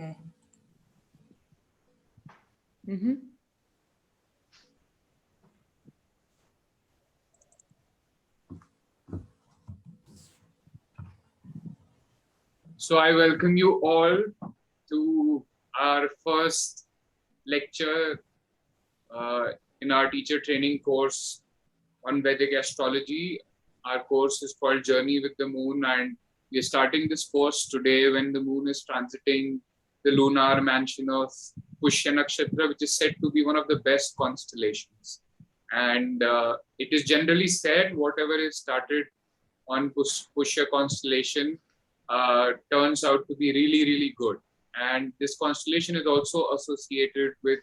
Okay. So I welcome you all to our first lecture in our teacher training course on Vedic astrology. Our course is called Journey with the Moon, and we're starting this course today when the moon is transiting the lunar mansion of Pushya Nakshatra, which is said to be one of the best constellations. And it is generally said whatever is started on Pushya constellation turns out to be really, really good. And this constellation is also associated with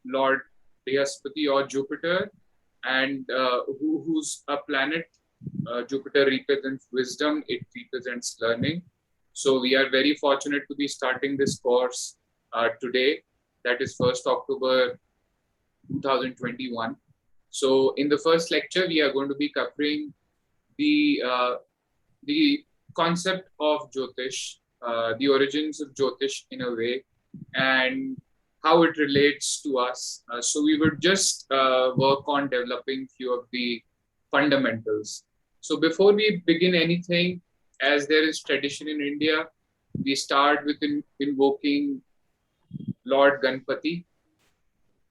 Lord Brihaspati or Jupiter, and who's a planet. Jupiter represents wisdom, it represents learning. So we are very fortunate to be starting this course today, that is 1st October 2021. So in the first lecture, we are going to be covering the concept of Jyotish, the origins of Jyotish in a way, and how it relates to us. So we would just work on developing few of the fundamentals. So before we begin anything, as there is tradition in India, we start with invoking Lord GANPATI.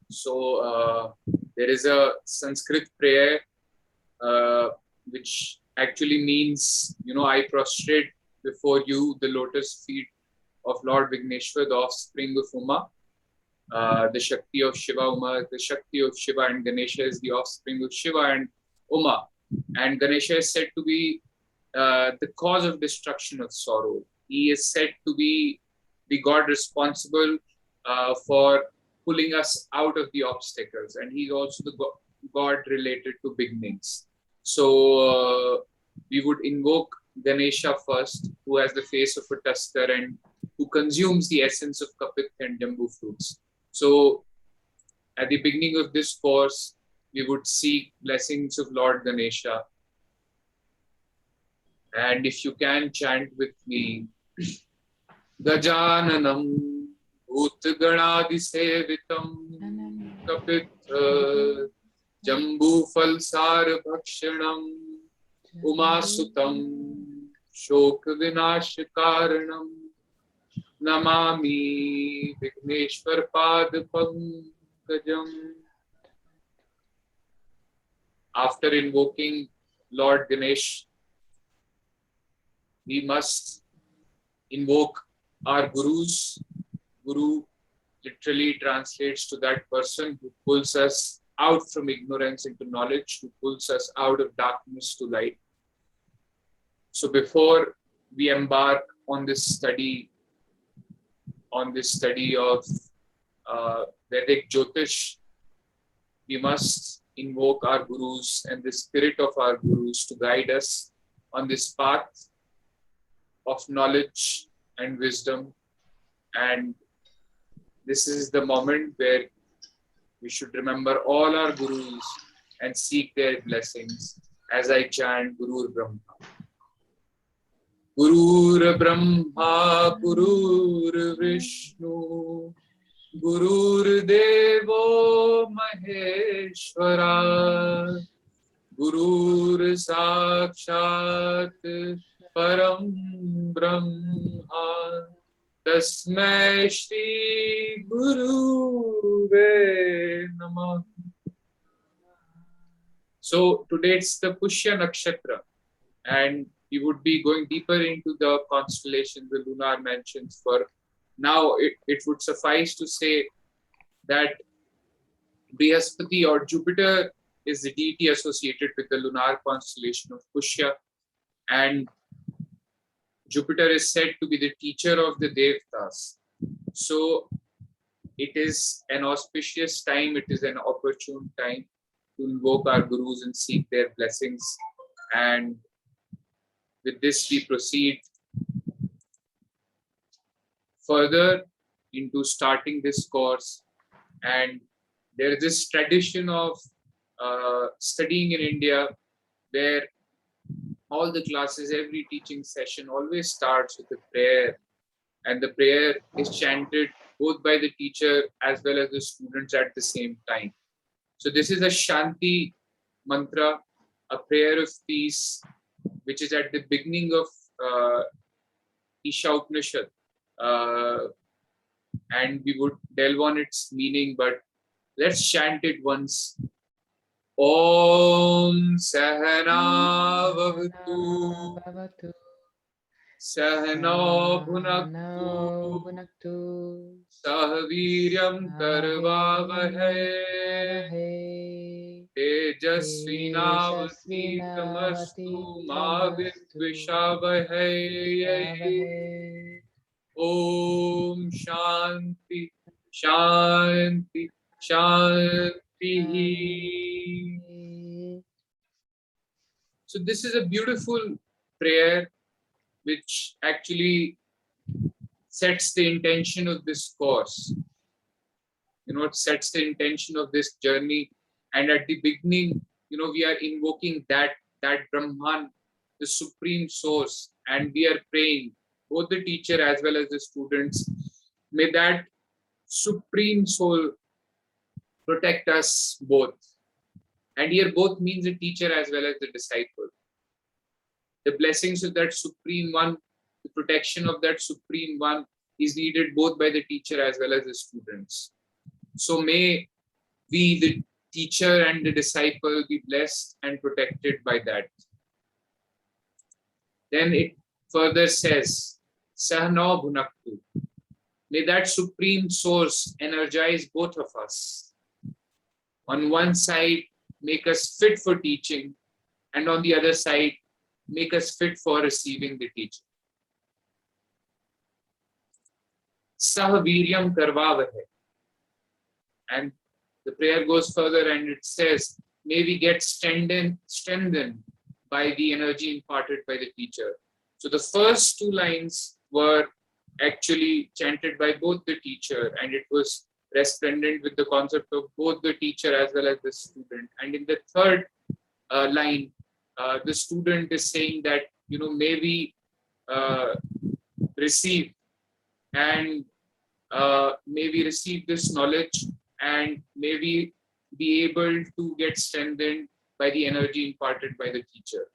So there is a Sanskrit prayer which actually means, I prostrate before you the lotus feet of Lord Vigneshwar, the offspring of Uma, the Shakti of Shiva. Uma, the Shakti of Shiva, and Ganesha is the offspring of Shiva and Uma. And Ganesha is said to be the cause of destruction of sorrow. He is said to be the god responsible for pulling us out of the obstacles, and he's also the god related to beginnings. So we would invoke Ganesha first, who has the face of a tusker and who consumes the essence of kapith and jambu fruits. So at the beginning of this course, we would seek blessings of Lord Ganesha. And if you can chant with me, Gajananam Bhutganadisevitam Kapith Jambu Falsar Bhakshanam Umasutam Shok Vinash Karanam Namami Vigneshwar Pad Pankajam. After invoking Lord Ganesh, we must invoke our gurus. Guru literally translates to that person who pulls us out from ignorance into knowledge, who pulls us out of darkness to light. So before we embark on this study of Vedic Jyotish, we must invoke our gurus and the spirit of our gurus to guide us on this path of knowledge and wisdom. And this is the moment where we should remember all our gurus and seek their blessings as I chant Gurur Brahma. Gurur Brahma, Gurur Vishnu, Gurur Devo Maheshwara, Gurur Sakshat Param Brahma, Tasmai Shri Guruve Namah. So today it's the Pushya Nakshatra, and we would be going deeper into the constellations, the lunar mansions. For now, it would suffice to say that Brihaspati or Jupiter is the deity associated with the lunar constellation of Pushya, and Jupiter is said to be the teacher of the Devtas. So it is an auspicious time, it is an opportune time to invoke our gurus and seek their blessings. And with this, we proceed further into starting this course. And there is this tradition of studying in India where all the classes, every teaching session always starts with a prayer and the prayer is chanted both by the teacher as well as the students at the same time. So this is a Shanti mantra, a prayer of peace, which is at the beginning of Isha Upanishad. And we would delve on its meaning, but let's chant it once. Om Sahana Vavatu Sahana Bhunaktu Sahaviryam Karvavahai Tejasvinavadhitamastu Ma Vidvishavahai. Om Shanti Shanti Shanti. So this is a beautiful prayer which actually sets the intention of this course. It sets the intention of this journey. And at the beginning, we are invoking that Brahman, the supreme source, and we are praying, both the teacher as well as the students, may that supreme soul protect us both. And here both means the teacher as well as the disciple. The blessings of that supreme one, the protection of that supreme one is needed both by the teacher as well as the students. So may we, the teacher and the disciple, be blessed and protected by that. Then it further says, Sahana Bhunaktu. May that supreme source energize both of us. On one side, make us fit for teaching, and on the other side, make us fit for receiving the teaching. Sahaviryam Karvavahai. And the prayer goes further and it says, may we get strengthened by the energy imparted by the teacher. So the first two lines were actually chanted by both the teacher, and it was resplendent with the concept of both the teacher as well as the student. And in the third line, the student is saying that, may we receive and may we receive this knowledge, and may we be able to get strengthened by the energy imparted by the teacher.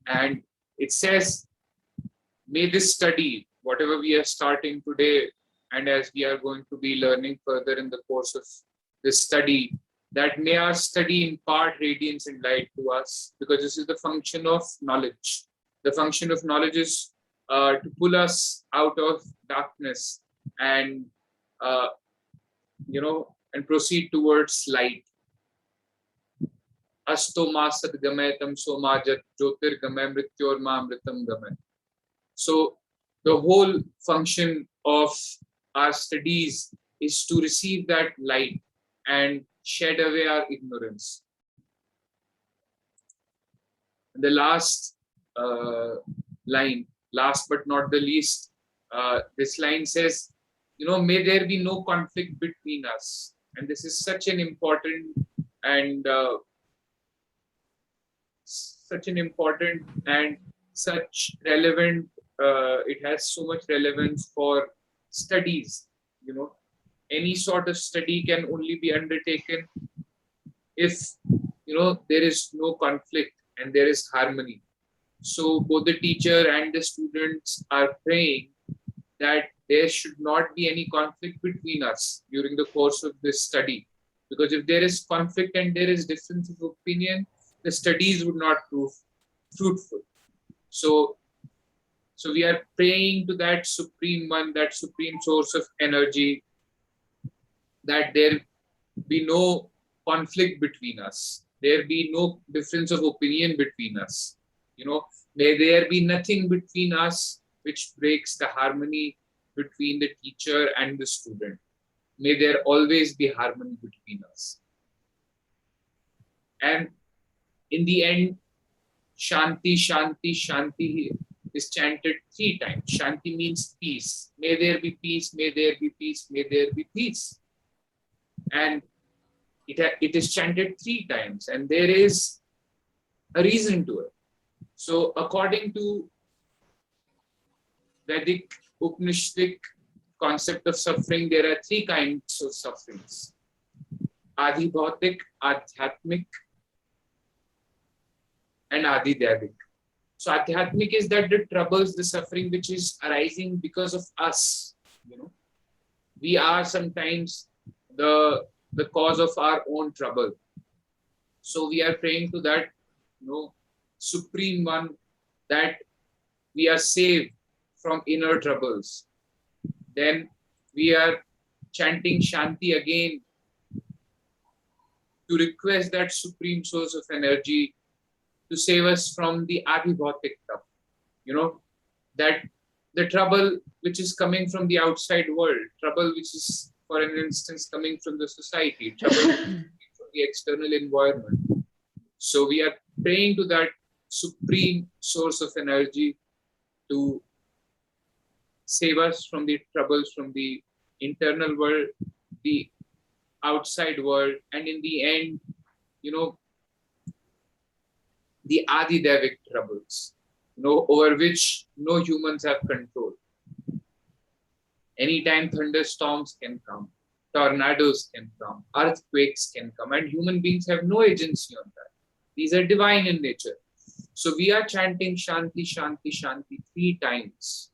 And it says, may this study, whatever we are starting today, and as we are going to be learning further in the course of this study, that may our study impart radiance and light to us, because this is the function of knowledge. The function of knowledge is to pull us out of darkness and and proceed towards light. Asto ma sadgamay tam somajat jyotirgamay mrityorma amritam gamay. So the whole function of our studies is to receive that light and shed away our ignorance. And the last line, last but not the least, this line says, may there be no conflict between us. And this is such an important and such relevant, it has so much relevance for studies. Any sort of study can only be undertaken if, there is no conflict and there is harmony. So both the teacher and the students are praying that there should not be any conflict between us during the course of this study. Because if there is conflict and there is difference of opinion, the studies would not prove fruitful. So we are praying to that supreme one, that supreme source of energy, that there be no conflict between us. There be no difference of opinion between us. May there be nothing between us which breaks the harmony between the teacher and the student. May there always be harmony between us. And in the end, Shanti, Shanti, Shanti is chanted 3 times. Shanti means peace. May there be peace, may there be peace, may there be peace. And it is chanted 3 times, and there is a reason to it. So according to Vedic Upanishadic concept of suffering, there are three kinds of sufferings: Adi Bhautik, Adhyatmik, and Adi Devik. So Adhyatmik is that the troubles, the suffering which is arising because of us. We are sometimes the cause of our own trouble. So we are praying to that Supreme One, that we are saved from inner troubles. Then we are chanting Shanti again to request that supreme source of energy to save us from the Adhibhautik stuff. That the trouble which is coming from the outside world, trouble which is, for an instance, coming from the society, trouble from the external environment. So we are praying to that supreme source of energy to save us from the troubles from the internal world, the outside world, and in the end, the Adi Devik troubles, over which no humans have control. Anytime thunderstorms can come, tornadoes can come, earthquakes can come, and human beings have no agency on that. These are divine in nature. So we are chanting Shanti, Shanti, Shanti 3 times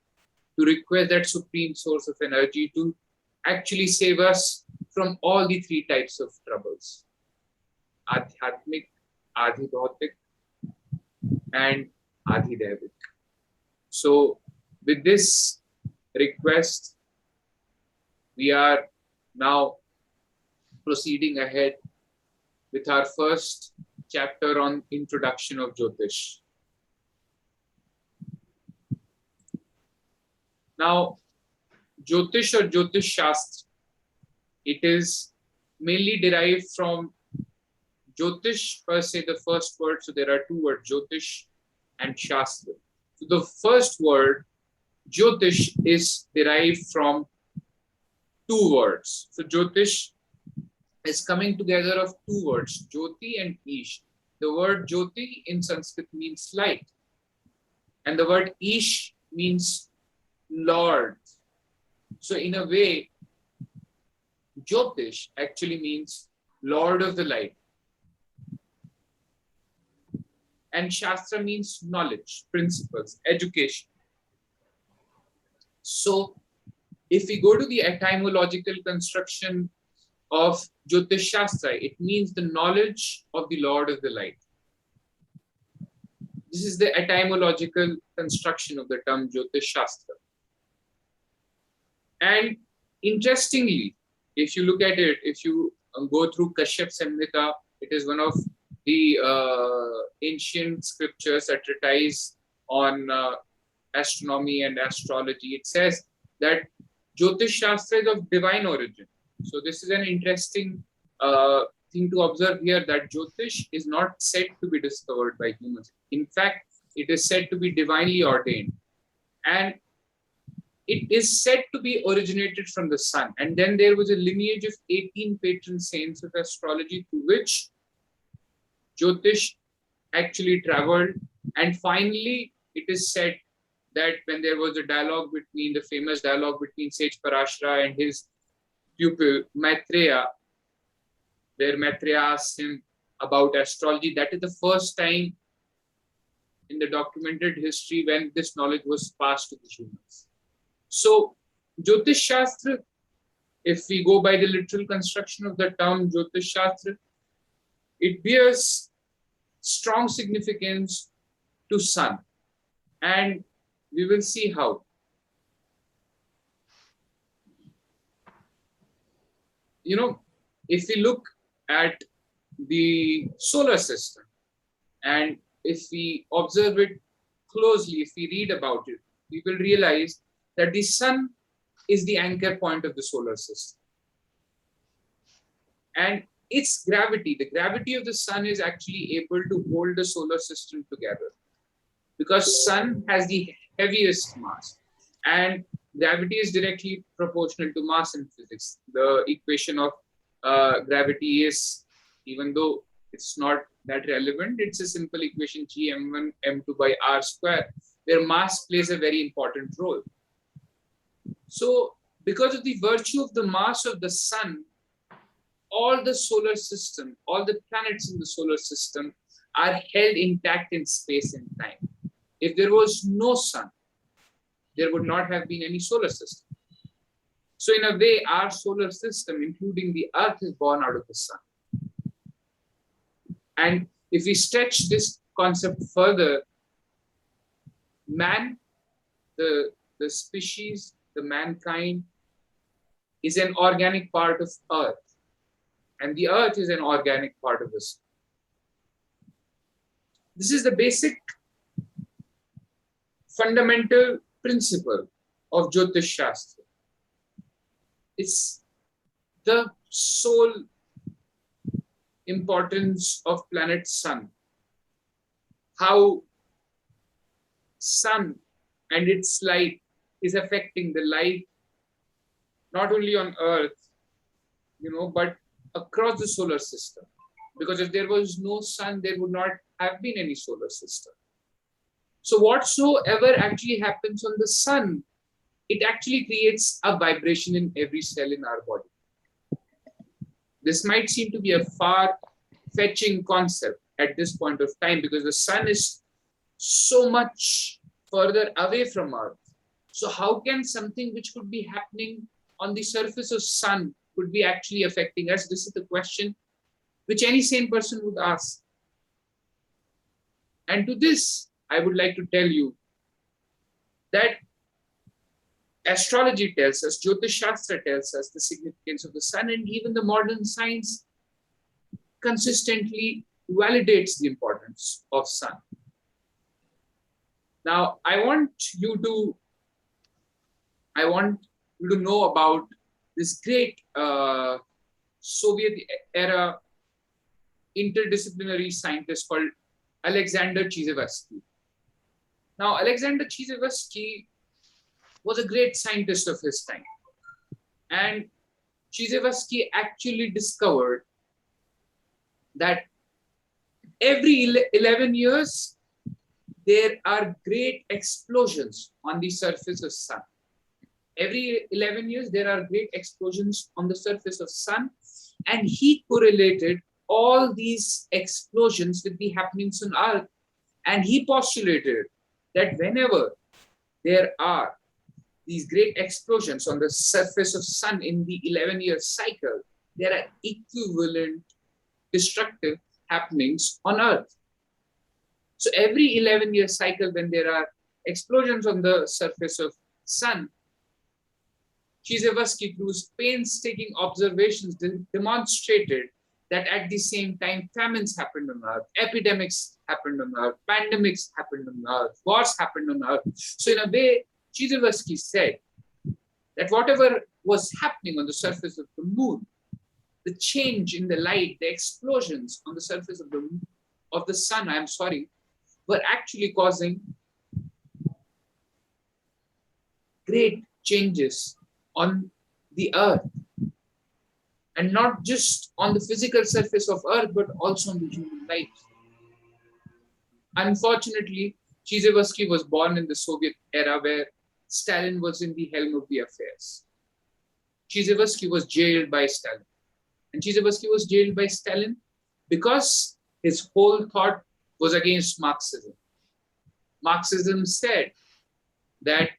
to request that supreme source of energy to actually save us from all the 3 types of troubles: Adhyatmik, Adhibhautik, and Adhidevik. So with this request, we are now proceeding ahead with our first chapter on introduction of Jyotish. Now, Jyotish or Jyotish Shastra, it is mainly derived from Jyotish per se, the first word. So there are 2 words, Jyotish and Shastra. So the first word, Jyotish, is derived from 2 words. So Jyotish is coming together of 2 words, Jyoti and Ish. The word Jyoti in Sanskrit means light, and the word Ish means Lord. So in a way, Jyotish actually means Lord of the light. And Shastra means knowledge, principles, education. So if we go to the etymological construction of Jyotish Shastra, it means the knowledge of the Lord of the light. This is the etymological construction of the term Jyotish Shastra. And interestingly, if you look at it, if you go through Kashyap Samhita, it is one of the ancient scriptures, a treatise on astronomy and astrology. It says that Jyotish Shastra is of divine origin. So this is an interesting thing to observe here, that Jyotish is not said to be discovered by humans. In fact, it is said to be divinely ordained. And it is said to be originated from the sun. And then there was a lineage of 18 patron saints of astrology to which Jyotish actually traveled. And finally, it is said that when there was a dialogue between, the famous dialogue between sage Parashara and his pupil Maitreya, where Maitreya asked him about astrology, that is the first time in the documented history when this knowledge was passed to the humans. So Jyotish Shastra, if we go by the literal construction of the term Jyotish Shastra, it bears strong significance to sun. And we will see how. If we look at the solar system and if we observe it closely, if we read about it, we will realize that the sun is the anchor point of the solar system. And its gravity, the gravity of the sun, is actually able to hold the solar system together, because sun has the heaviest mass, and gravity is directly proportional to mass in physics. The equation of gravity is, even though it's not that relevant, it's a simple equation, G m1 m2 by r square, where mass plays a very important role. So because of the virtue of the mass of the sun, all the solar system, all the planets in the solar system are held intact in space and time. If there was no sun, there would not have been any solar system. So in a way, our solar system, including the Earth, is born out of the sun. And if we stretch this concept further, man, the species, the mankind, is an organic part of Earth. And the Earth is an organic part of the sun. This is the basic fundamental principle of Jyotish Shastra. It's the sole importance of planet Sun. How sun and its light is affecting the life not only on Earth, but across the solar system. Because if there was no sun, there would not have been any solar system. So whatsoever actually happens on the sun, it actually creates a vibration in every cell in our body. This might seem to be a far-fetching concept at this point of time because the sun is so much further away from Earth. So how can something which could be happening on the surface of sun could be actually affecting us? This is the question which any sane person would ask. And to this, I would like to tell you that astrology tells us, Jyotish Shastra tells us the significance of the sun, and even the modern science consistently validates the importance of sun. Now, I want you to know about this great Soviet era interdisciplinary scientist called Alexander Chizhevsky. Now, Alexander Chizhevsky was a great scientist of his time. And Chizhevsky actually discovered that every 11 years, there are great explosions on the surface of sun. Every 11 years, there are great explosions on the surface of sun. And he correlated all these explosions with the happenings on Earth. And he postulated that whenever there are these great explosions on the surface of sun in the 11-year cycle, there are equivalent destructive happenings on Earth. So every 11-year cycle, when there are explosions on the surface of sun, Chizhevsky, through painstaking observations, demonstrated that at the same time, famines happened on Earth, epidemics happened on Earth, pandemics happened on Earth, wars happened on Earth. So in a way, Chizhevsky said that whatever was happening on the surface of the moon, the change in the light, the explosions on the surface of the sun, were actually causing great changes on the Earth. And not just on the physical surface of Earth, but also on the human life. Unfortunately, Chizhevsky was born in the Soviet era where Stalin was in the helm of the affairs. Chizhevsky was jailed by Stalin. And Chizhevsky was jailed by Stalin because his whole thought was against Marxism. Marxism said that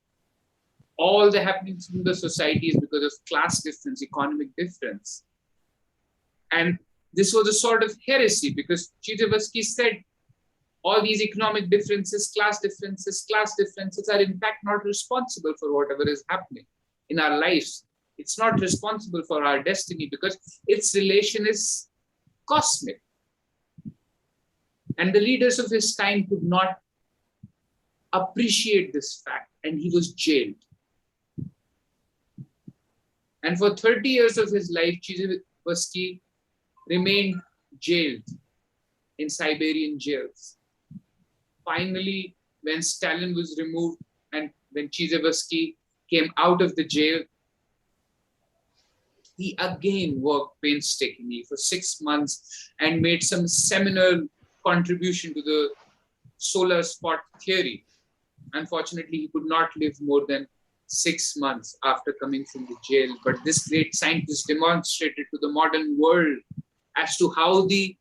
all the happenings in the society is because of class difference, economic difference. And this was a sort of heresy because Chizhevsky said all these economic differences, class differences are in fact not responsible for whatever is happening in our lives. It's not responsible for our destiny because its relation is cosmic. And the leaders of his time could not appreciate this fact, and he was jailed. And for 30 years of his life, Chizhevsky remained jailed in Siberian jails. Finally, when Stalin was removed and when Chizhevsky came out of the jail, he again worked painstakingly for 6 months and made some seminal contribution to the solar spot theory. Unfortunately, he could not live more than 6 months after coming from the jail. But this great scientist demonstrated to the modern world as to how the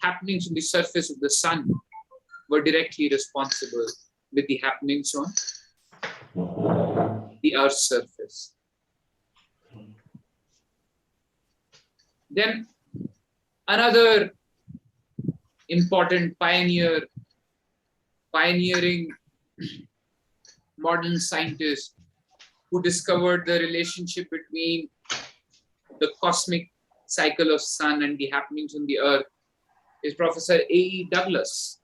happenings on the surface of the sun were directly responsible with the happenings on the Earth's surface. Then another important pioneering modern scientist who discovered the relationship between the cosmic cycle of sun and the happenings on the earth is Professor A.E. Douglas.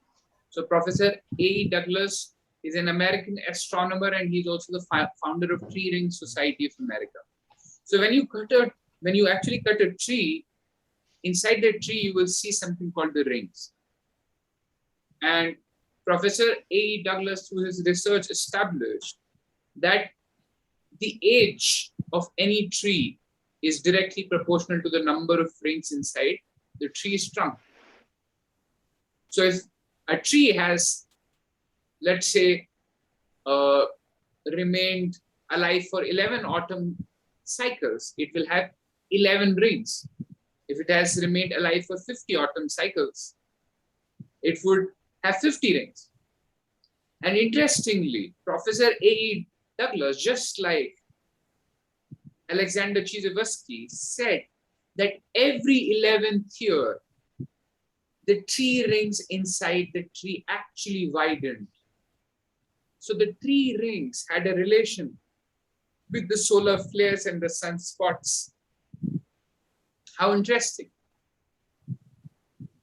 So Professor A.E. Douglas is an American astronomer, and he's also the founder of Tree Ring Society of America. So when you actually cut a tree, inside the tree you will see something called the rings. And Professor A.E. Douglas, through his research, established that the age of any tree is directly proportional to the number of rings inside the tree's trunk. So if a tree has, let's say, remained alive for 11 autumn cycles, it will have 11 rings. If it has remained alive for 50 autumn cycles, it would have 50 rings. And interestingly, Professor A.E. Douglas, just like Alexander Chizevsky, said that every 11th year, the tree rings inside the tree actually widened. So the tree rings had a relation with the solar flares and the sunspots. How interesting.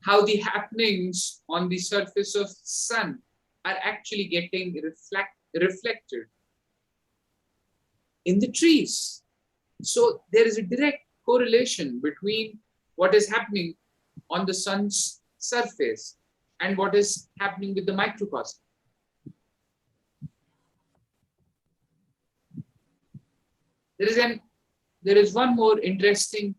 How the happenings on the surface of sun are actually getting reflected in the trees. So there is a direct correlation between what is happening on the sun's surface and what is happening with the microcosm. There is one more interesting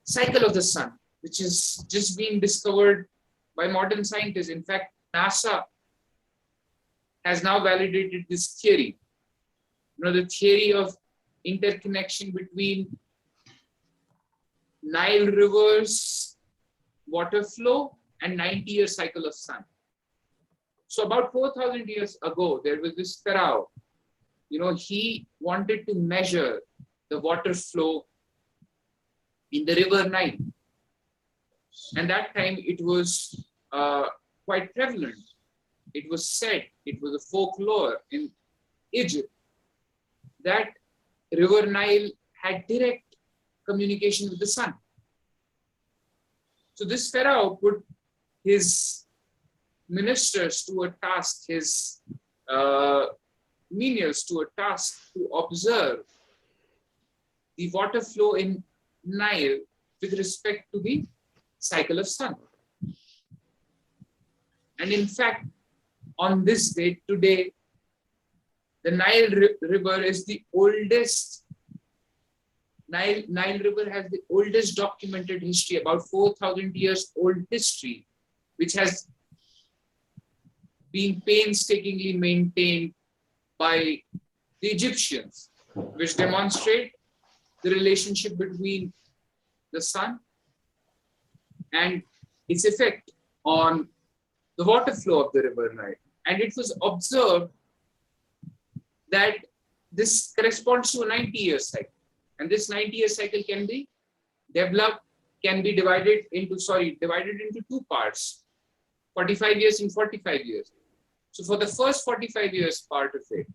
cycle of the sun, which is just being discovered by modern scientists. In fact, NASA has now validated this theory. The theory of interconnection between Nile River's water flow and 90-year cycle of sun. So about 4,000 years ago, there was this pharaoh. He wanted to measure the water flow in the river Nile. And that time it was quite prevalent. It was said, it was a folklore in Egypt, that river Nile had direct communication with the sun. So this pharaoh put his ministers to a task, his menials to a task to observe the water flow in Nile with respect to the cycle of sun. And in fact, on this date today, the Nile River is the oldest. Nile River has the oldest documented history, about 4,000 years old history, which has been painstakingly maintained by the Egyptians, which demonstrate the relationship between the sun and its effect on the water flow of the river Nile. And it was observed that this corresponds to a 90-year cycle. And this 90-year cycle can be divided into two parts, 45 years and 45 years. So for the first 45 years part of it,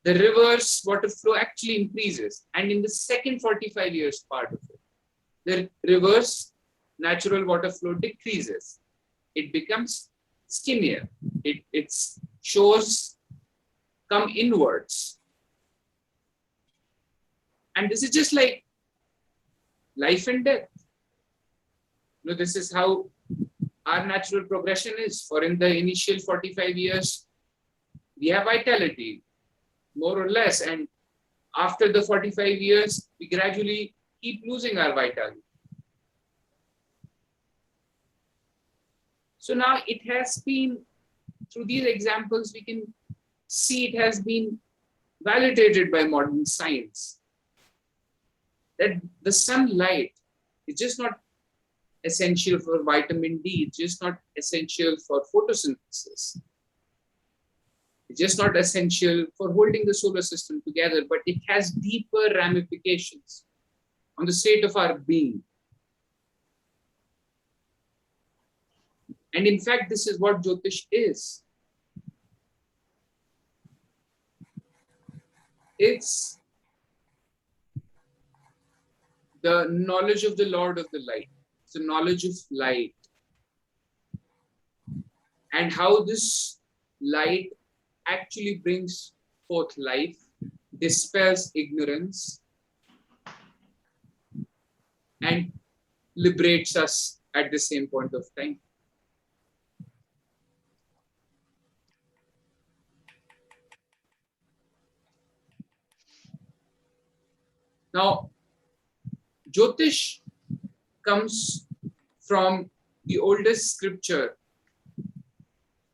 the river's water flow actually increases. And in the second 45 years part of it, the river's natural water flow decreases. It becomes skinnier. Its shores come inwards. And this is just like life and death. This is how our natural progression is. For in the initial 45 years, we have vitality, more or less. And after the 45 years, we gradually keep losing our vitality. So now it has been, through these examples, we can see, it has been validated by modern science that the sunlight is just not essential for vitamin D, it's just not essential for photosynthesis. It's just not essential for holding the solar system together, but it has deeper ramifications on the state of our being. And in fact, this is what Jyotish is. It's the knowledge of the Lord of the light. It's the knowledge of light. And how this light actually brings forth life, dispels ignorance, and liberates us at the same point of time. Now, Jyotish comes from the oldest scripture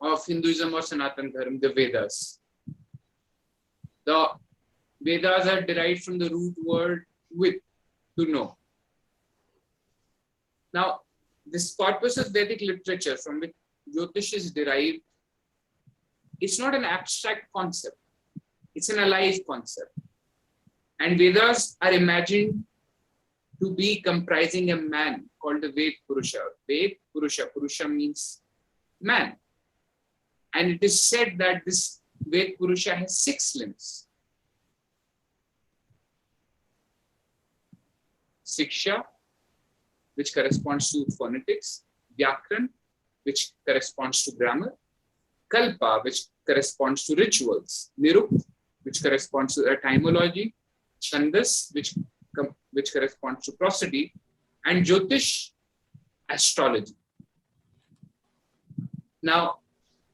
of Hinduism or Sanatan Dharma, the Vedas. The Vedas are derived from the root word with, to know. Now, this corpus of Vedic literature from which Jyotish is derived, it's not an abstract concept. It's an alive concept. And Vedas are imagined to be comprising a man called the Ved Purusha. Ved Purusha. Purusha means man. And it is said that this Ved Purusha has 6 limbs. Siksha, which corresponds to phonetics. Vyakran, which corresponds to grammar. Kalpa, which corresponds to rituals. Nirukt, which corresponds to etymology. Chandas, which corresponds to prosody. And Jyotish, astrology. Now,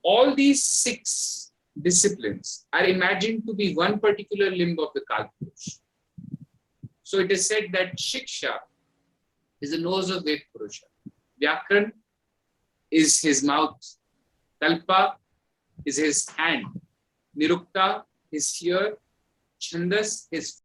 all these 6 disciplines are imagined to be one particular limb of the Kalpurush. So it is said that Shiksha is the nose of Ved Purusha. Vyakran is his mouth. Kalpa is his hand. Nirukta, his ear. Chandas, his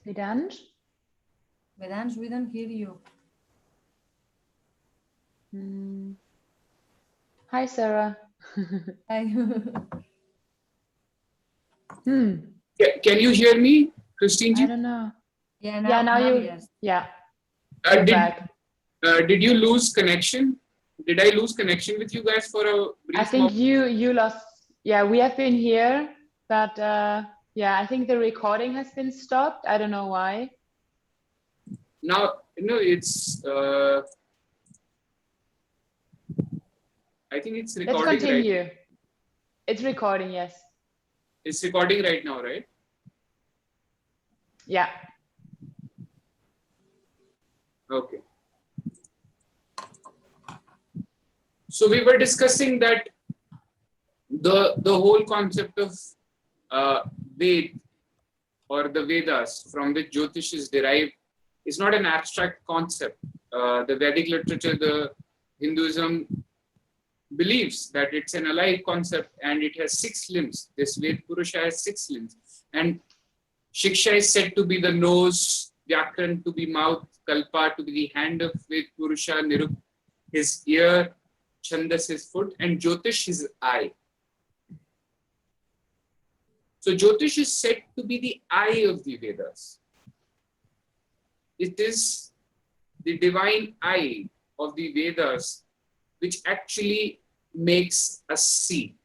Vedansh? Vedansh, we don't hear you. Hi, Sarah. Hi. Can you hear me, Christine? I don't know. Yeah, Now you. yes. Yeah. You're back. Did you lose connection? Did I lose connection with you guys for a brief I think moment? you lost. Yeah, we have been here, but yeah, I think the recording has been stopped. I don't know why. Now, it's. I think it's recording. Let's continue. Right? It's recording, yes. It's recording right now, right? Yeah. Okay. So we were discussing that the whole concept of Ved or the Vedas from which Jyotish is derived is not an abstract concept. The Vedic literature, the Hinduism believes that it's an alive concept and it has 6 limbs. This Ved Purusha has 6 limbs. And Shiksha is said to be the nose, Vyakran to be mouth, Kalpa to be the hand of Ved Purusha, Niruk his ear, Chandas his foot, and Jyotish his eye. So Jyotish is said to be the eye of the Vedas. It is the divine eye of the Vedas which actually makes us see.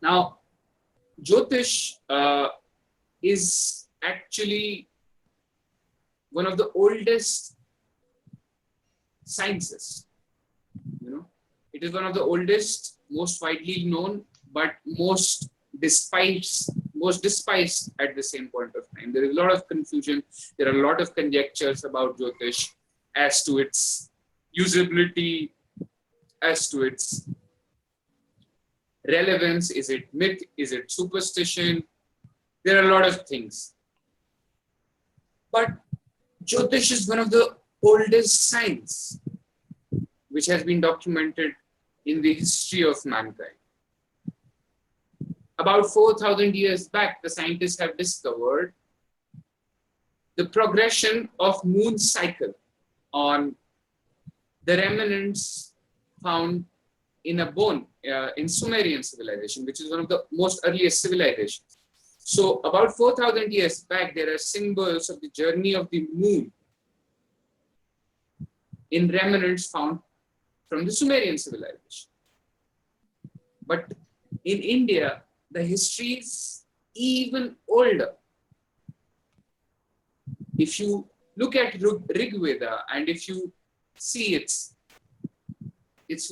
Now, Jyotish is actually one of the oldest sciences. It is one of the oldest, most widely known, but most despised at the same point of time. There is a lot of confusion. There are a lot of conjectures about Jyotish as to its usability, as to its relevance. Is it myth? Is it superstition? There are a lot of things. But Jyotish is one of the oldest science which has been documented in the history of mankind. About 4,000 years back, the scientists have discovered the progression of moon cycle on the remnants found in a bone in Sumerian civilization, which is one of the most earliest civilizations. So about 4,000 years back, there are symbols of the journey of the moon in remnants found from the Sumerian civilization. But in India, the history is even older. If you look at Rigveda and if you see its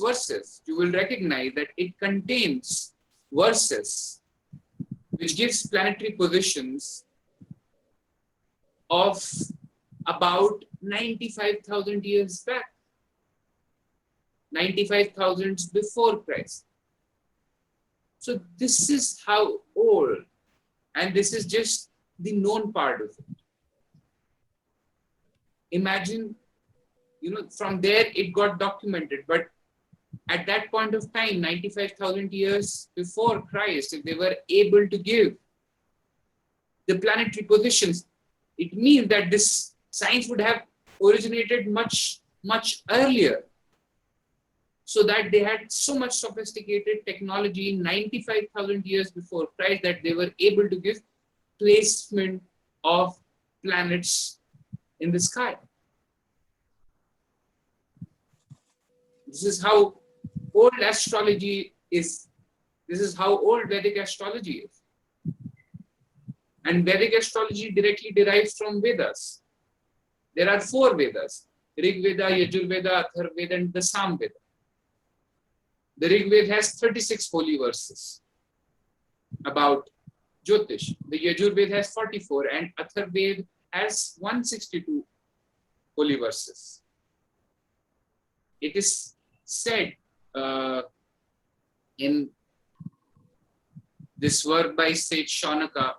verses, you will recognize that it contains verses which gives planetary positions of about 95,000 years back, 95,000 before Christ. So this is how old, and this is just the known part of it. Imagine, from there it got documented, but at that point of time, 95,000 years before Christ, if they were able to give the planetary positions, it means that this science would have originated much, much earlier. So that they had so much sophisticated technology 95,000 years before Christ that they were able to give placement of planets in the sky. This is how old astrology is. This is how old Vedic astrology is. And Vedic astrology directly derives from Vedas. There are 4 Vedas: Rig Veda, Yajur Veda, Athar Veda, and the Sam Veda. The Rig Veda has 36 holy verses about Jyotish. The Yajur Veda has 44 and Athar Veda has 162 holy verses. It is said in this work by sage Shaunaka,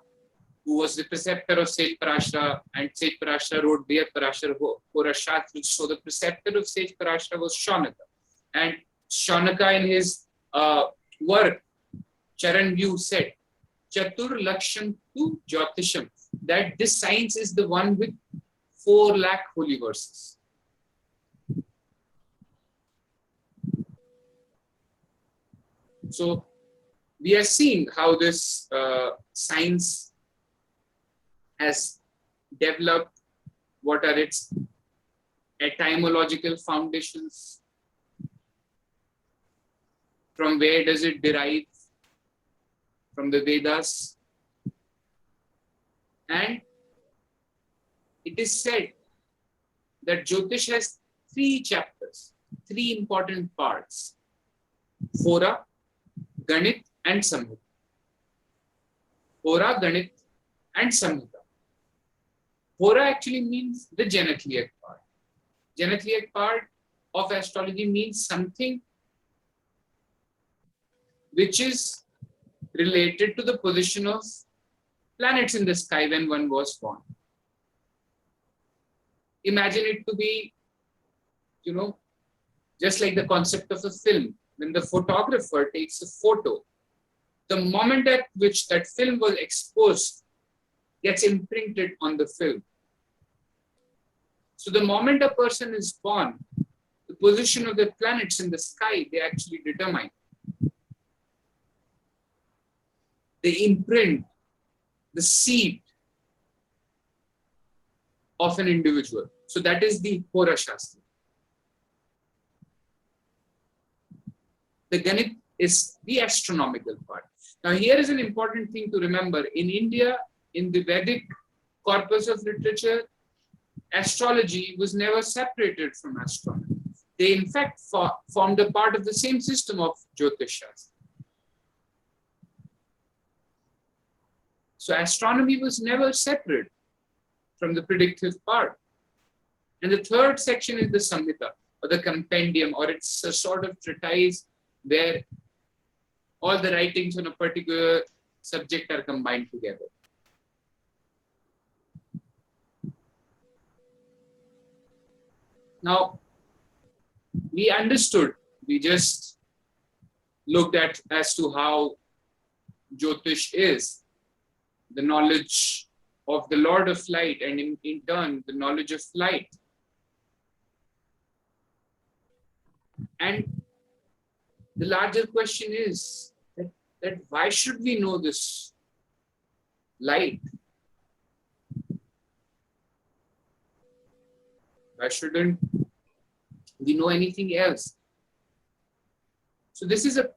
who was the preceptor of sage Parashara, and sage Parashara wrote Ved Parashara for a Shastra. So the preceptor of sage Parashara was Shaunaka. And Shaunaka in his work, Charan View, said, Chatur Laksham tu Jyotisham, that this science is the one with 4 lakh holy verses. So we are seeing how this science has developed, what are its etymological foundations, from where does it derive, from the Vedas. And it is said that Jyotish has 3 chapters, 3 important parts: Hora, Ganit, and Samhita. Hora, Ganit, and Samhita. Hora actually means the Janatliyak part. Janatliyak part of astrology means something which is related to the position of planets in the sky when one was born. Imagine it to be, just like the concept of a film. When the photographer takes a photo, the moment at which that film was exposed gets imprinted on the film. So the moment a person is born, the position of the planets in the sky, they actually determine. They imprint the seed of an individual. So that is the Hora Shastra. The Ganit is the astronomical part. Now, here is an important thing to remember. In India, in the Vedic corpus of literature, astrology was never separated from astronomy. They, in fact, formed a part of the same system of JYOTIŠA. So astronomy was never separate from the predictive part. And the third section is the Samhita, or the compendium, or it's a sort of treatise where all the writings on a particular subject are combined together. Now, we understood, we just looked at as to how Jyotish is, the knowledge of the Lord of Light, and in turn, the knowledge of light. And the larger question is that why should we know this light? Why shouldn't we know anything else? So these are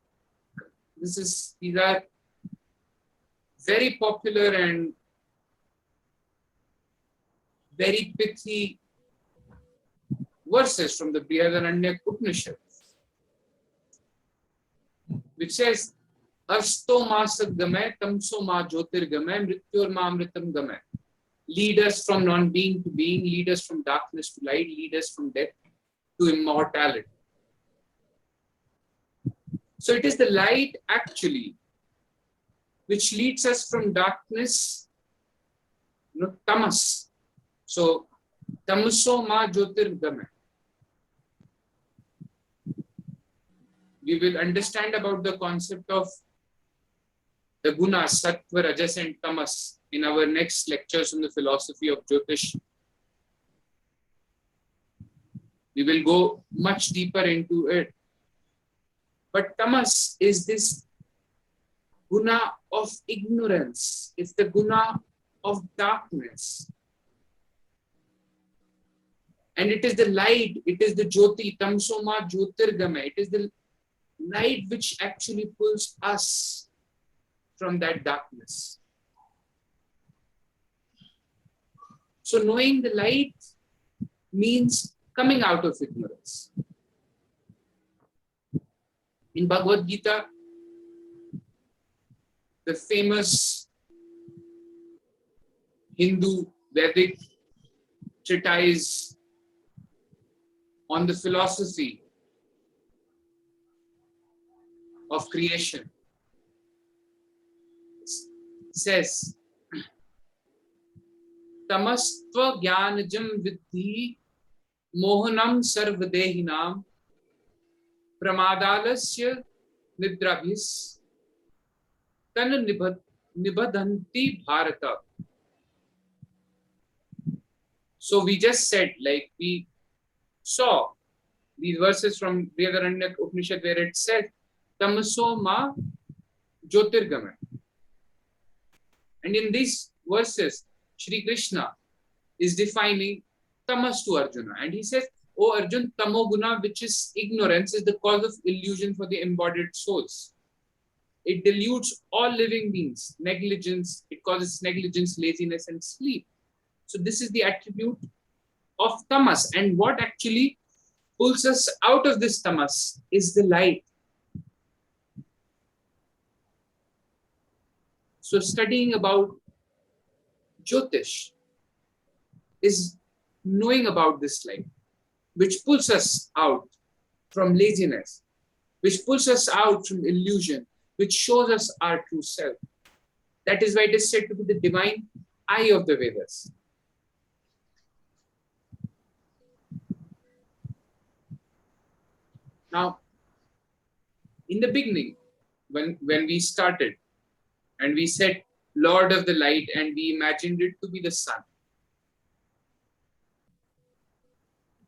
very popular and very pithy verses from the Vedansh Upanishad, which says, Asto ma sadgamay, tamso ma jyotirgamay, mrityur ma amritam gamay. Lead us from non-being to being, lead us from darkness to light, lead us from death to immortality. So it is the light actually which leads us from darkness, tamas. So, tamso ma jyotirgamay. We will understand about the concept of the gunas, sattva, rajas and tamas in our next lectures on the philosophy of Jyotish. We will go much deeper into it. But tamas is this guna of ignorance. It's the guna of darkness. And it is the light, it is the jyoti, tamso ma jyotirgamay. It is the light which actually pulls us from that darkness. So knowing the light means coming out of ignorance. In Bhagavad Gita, the famous Hindu Vedic treatise on the philosophy of creation, says, Tamastva jnanajam vidhi mohanam sarvadehinam pramadalasya nidrabhis tan nibadhanti bharata. So we just said, like we saw these verses from Vedansh Upanishad where it said, Tamaso ma jyotirgamay. And in these verses, Shri Krishna is defining tamas to Arjuna. And he says, O Arjun, tamoguna, which is ignorance, is the cause of illusion for the embodied souls. It deludes all living beings, negligence, it causes negligence, laziness, and sleep. So this is the attribute of tamas. And what actually pulls us out of this tamas is the light. So studying about Jyotish is knowing about this light, which pulls us out from laziness, which pulls us out from illusion, which shows us our true self. That is why it is said to be the divine eye of the Vedas. Now, in the beginning, when we started, and we said Lord of the Light, and we imagined it to be the sun.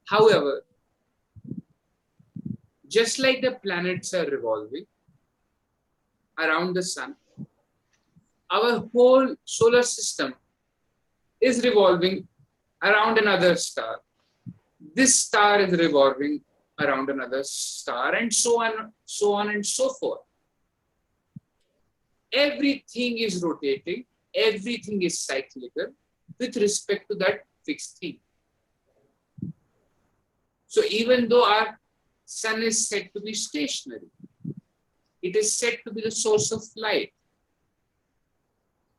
However, just like the planets are revolving around the sun, our whole solar system is revolving around another star. This star is revolving around another star, and so on and so forth. Everything is rotating, everything is cyclical with respect to that fixed thing. So even though our sun is said to be stationary, it is said to be the source of light,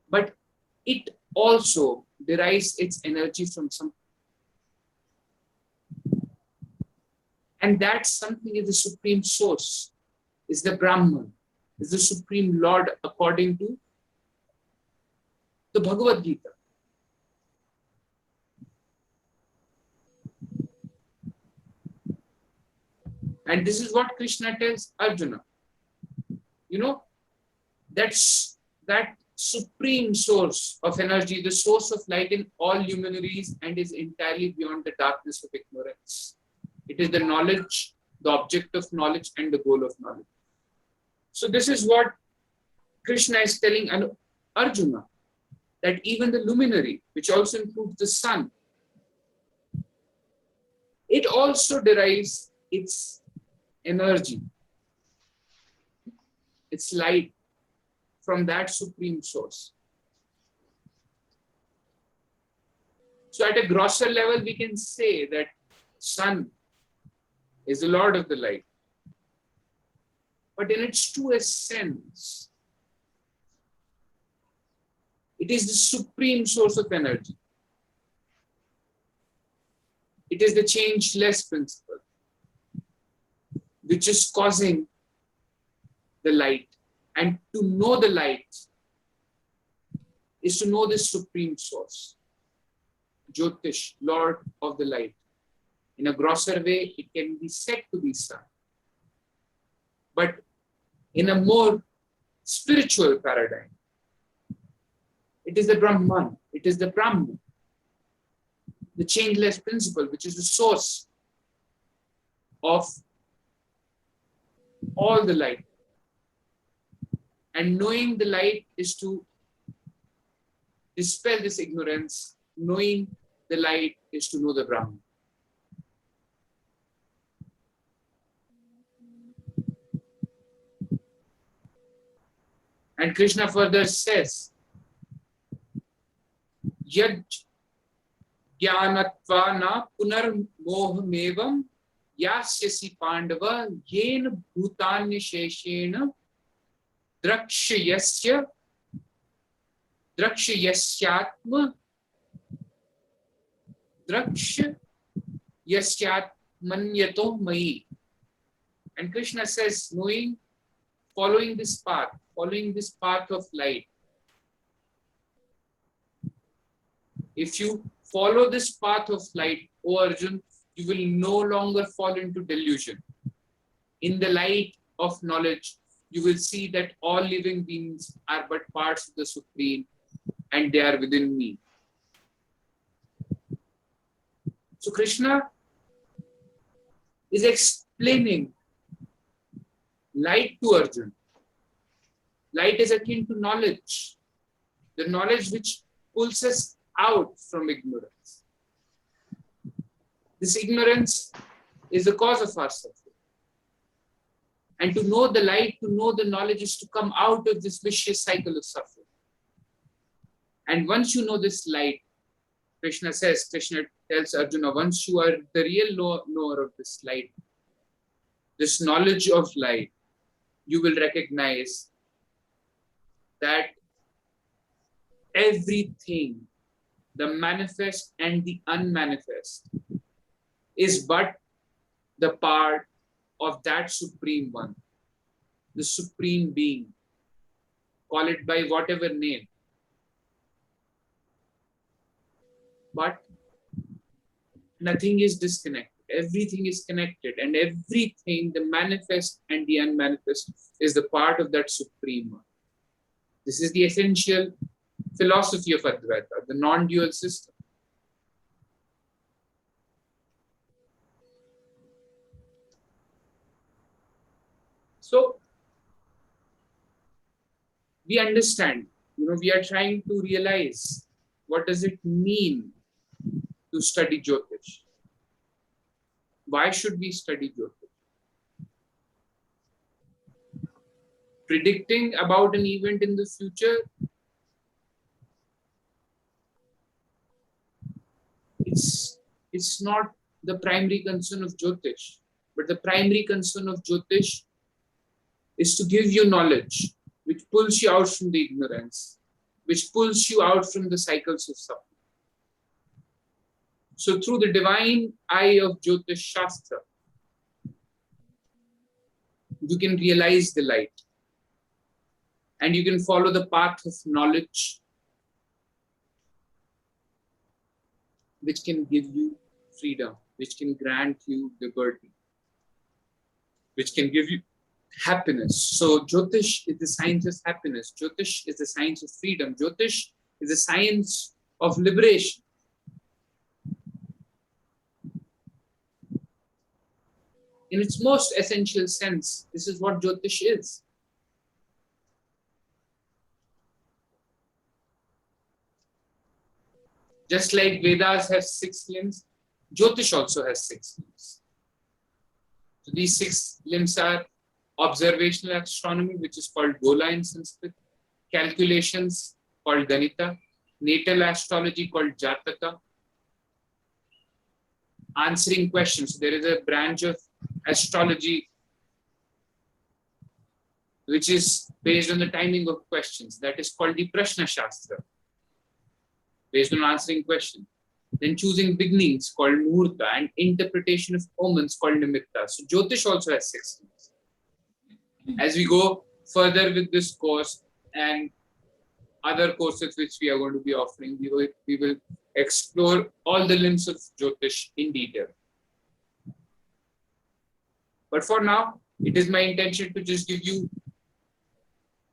but it also derives its energy from something. And that something is the supreme source, is the Brahman, is the supreme Lord according to the Bhagavad Gita. And this is what Krishna tells Arjuna. You know, that's that supreme source of energy, the source of light in all luminaries, and is entirely beyond the darkness of ignorance. It is the knowledge, the object of knowledge, and the goal of knowledge. So this is what Krishna is telling Arjuna, that even the luminary, which also includes the sun, it also derives its energy, its light from that supreme source. So at a grosser level, we can say that sun is the Lord of the light. But in its truest sense, it is the supreme source of energy. It is the changeless principle, which is causing the light. And to know the light is to know this supreme source, Jyotish, Lord of the light. In a grosser way, it can be said to be sun. But in a more spiritual paradigm, it is the Brahman, it is the Brahman, the changeless principle, which is the source of all the light. And knowing the light is to dispel this ignorance. Knowing the light is to know the Brahman. And Krishna further says, Yaj jnanatva na punar mohamevam yasyasi pandava yen bhutanya sheshena Drakshyasyatma Drakshyasyatmanyato mai. And Krishna says, following this path of light. If you follow this path of light, O Arjun, you will no longer fall into delusion. In the light of knowledge, you will see that all living beings are but parts of the Supreme, and they are within me. So Krishna is explaining light to Arjuna. Light is akin to knowledge, the knowledge which pulls us out from ignorance. This ignorance is the cause of our suffering. And to know the light, to know the knowledge is to come out of this vicious cycle of suffering. And once you know this light, Krishna tells Arjuna, once you are the real knower of this light, this knowledge of light, you will recognize that everything, the manifest and the unmanifest, is but the part of that supreme one, the supreme being. Call it by whatever name. But nothing is disconnected. Everything is connected, and everything, the manifest and the unmanifest, is the part of that supreme one. This is the essential philosophy of Advaita, the non-dual system. So we understand, we are trying to realize what does it mean to study Jyotish. Why should we study Jyotish? Predicting about an event in the future, it's not the primary concern of Jyotish, but the primary concern of Jyotish is to give you knowledge, which pulls you out from the ignorance, which pulls you out from the cycles of suffering. So through the divine eye of Jyotish Shastra, you can realize the light and you can follow the path of knowledge, which can give you freedom, which can grant you liberty, which can give you happiness. So Jyotish is the science of happiness. Jyotish is the science of freedom. Jyotish is the science of liberation. In its most essential sense, this is what Jyotish is. Just like Vedas has 6 limbs, Jyotish also has 6 limbs. So these 6 limbs are observational astronomy, which is called Gola in Sanskrit, calculations called Ganita, natal astrology called Jataka, answering questions. There is a branch of astrology which is based on the timing of questions. That is called the Prashna Shastra, based on answering questions. Then choosing beginnings called Muhurta and interpretation of omens called Nimitta. So Jyotish also has 6 limbs. As we go further with this course and other courses which we are going to be offering, we will explore all the limbs of Jyotish in detail. But for now, it is my intention to just give you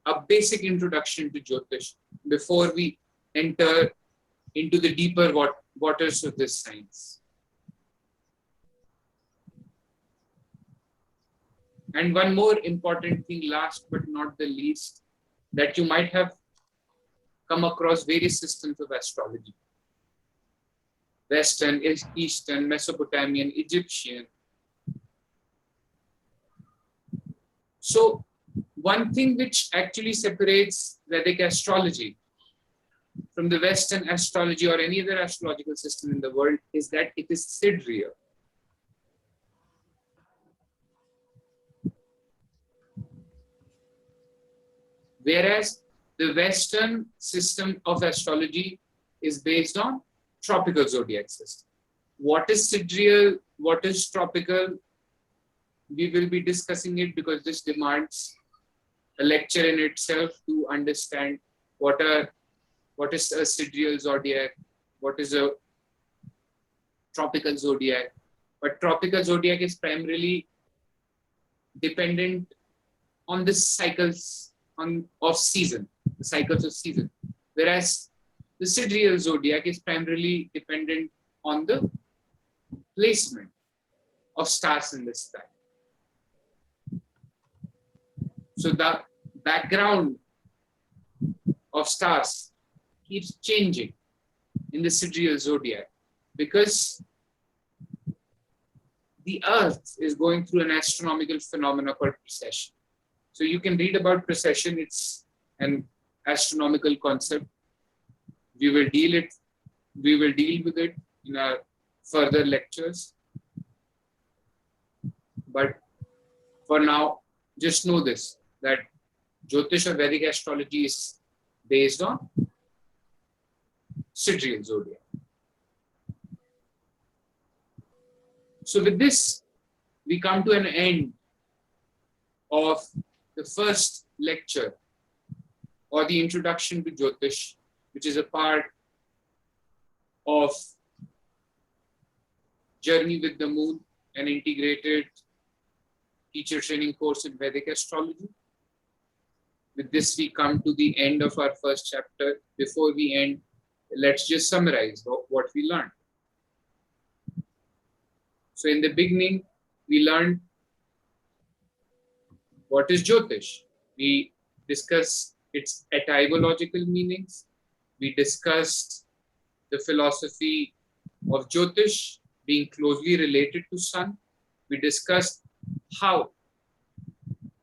a basic introduction to Jyotish before we enter into the deeper waters of this science. And one more important thing, last but not the least, that you might have come across various systems of astrology. Western, Eastern, Mesopotamian, Egyptian. So one thing which actually separates Vedic astrology from the Western astrology or any other astrological system in the world is that it is sidereal. Whereas the Western system of astrology is based on tropical zodiac system. What is sidereal? What is tropical? We will be discussing it because this demands a lecture in itself to understand what is a sidereal zodiac, what is a tropical zodiac. But tropical zodiac is primarily dependent on the cycles of season, the cycles of season. Whereas the sidereal zodiac is primarily dependent on the placement of stars in the sky. So the background of stars keeps changing in the sidereal zodiac because the Earth is going through an astronomical phenomena called precession. So you can read about precession. It's an astronomical concept. We will deal with it in our further lectures. But for now, just know this, that Jyotish or Vedic astrology is based on sidereal zodiac. So with this, we come to an end of the first lecture or the introduction to Jyotish, which is a part of Journey with the Moon, an integrated teacher training course in Vedic astrology. With this, we come to the end of our first chapter. Before we end, let's just summarize what we learned. So in the beginning, we learned what is Jyotish. We discussed its etymological meanings. We discussed the philosophy of Jyotish being closely related to sun, we discussed how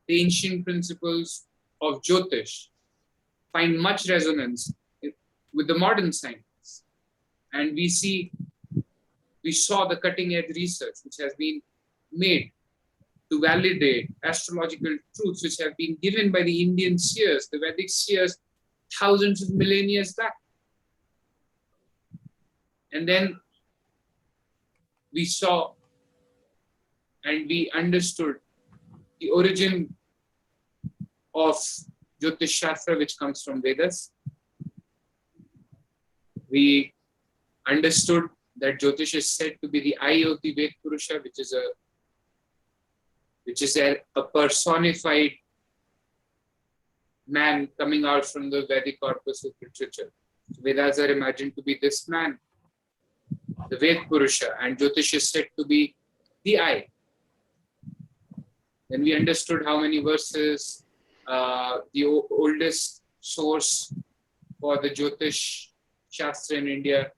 the ancient principles of Jyotish find much resonance with the modern science. And we saw the cutting edge research which has been made to validate astrological truths which have been given by the Indian seers, the Vedic seers, thousands of millennia back. And then we saw and we understood the origin of Jyotish Shastra, which comes from Vedas. We understood that Jyotish is said to be the eye of the Ved Purusha, which is a personified man coming out from the Vedic corpus of literature. So Vedas are imagined to be this man, the Ved Purusha, and Jyotish is said to be the eye. Then we understood how many verses, the oldest source for the Jyotish Shastra in India.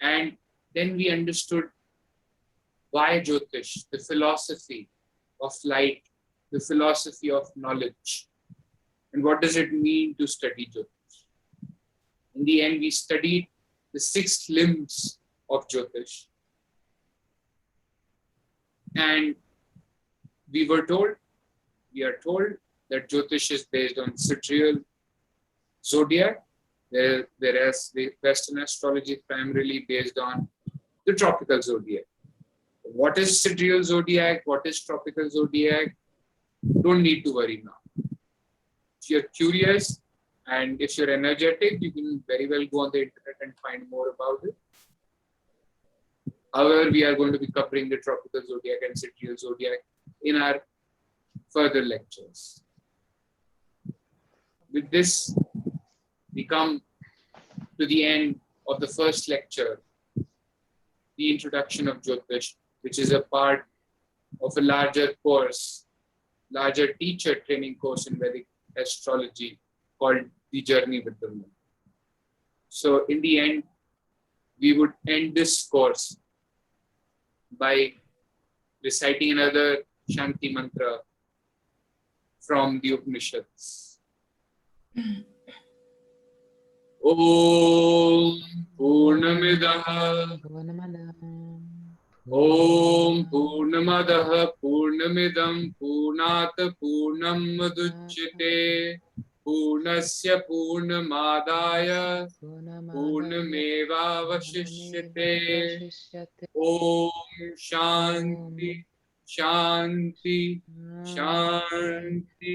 And then we understood why Jyotish, the philosophy of light, the philosophy of knowledge. And what does it mean to study Jyotish? In the end, we studied the 6 limbs of Jyotish. And we are told that Jyotish is based on sidereal zodiac, whereas the Western astrology is primarily based on the tropical zodiac. What is sidereal zodiac? What is tropical zodiac? Don't need to worry now. If you're curious and if you're energetic, you can very well go on the internet and find more about it. However, we are going to be covering the tropical zodiac and sidereal zodiac in our further lectures. With this, we come to the end of the first lecture, the introduction of Jyotish, which is a part of a larger course, larger teacher training course in Vedic astrology called The Journey with the Moon. So in the end, we would end this course by reciting another Shanti mantra from the Upanishads. Om Purnamidah Om Purnamadaha Purnamidam Purnata Purnam Madhuchyate Purnasya Purnamadaya Purnameva Vashishyate. Om Shanti Shanti Shanti.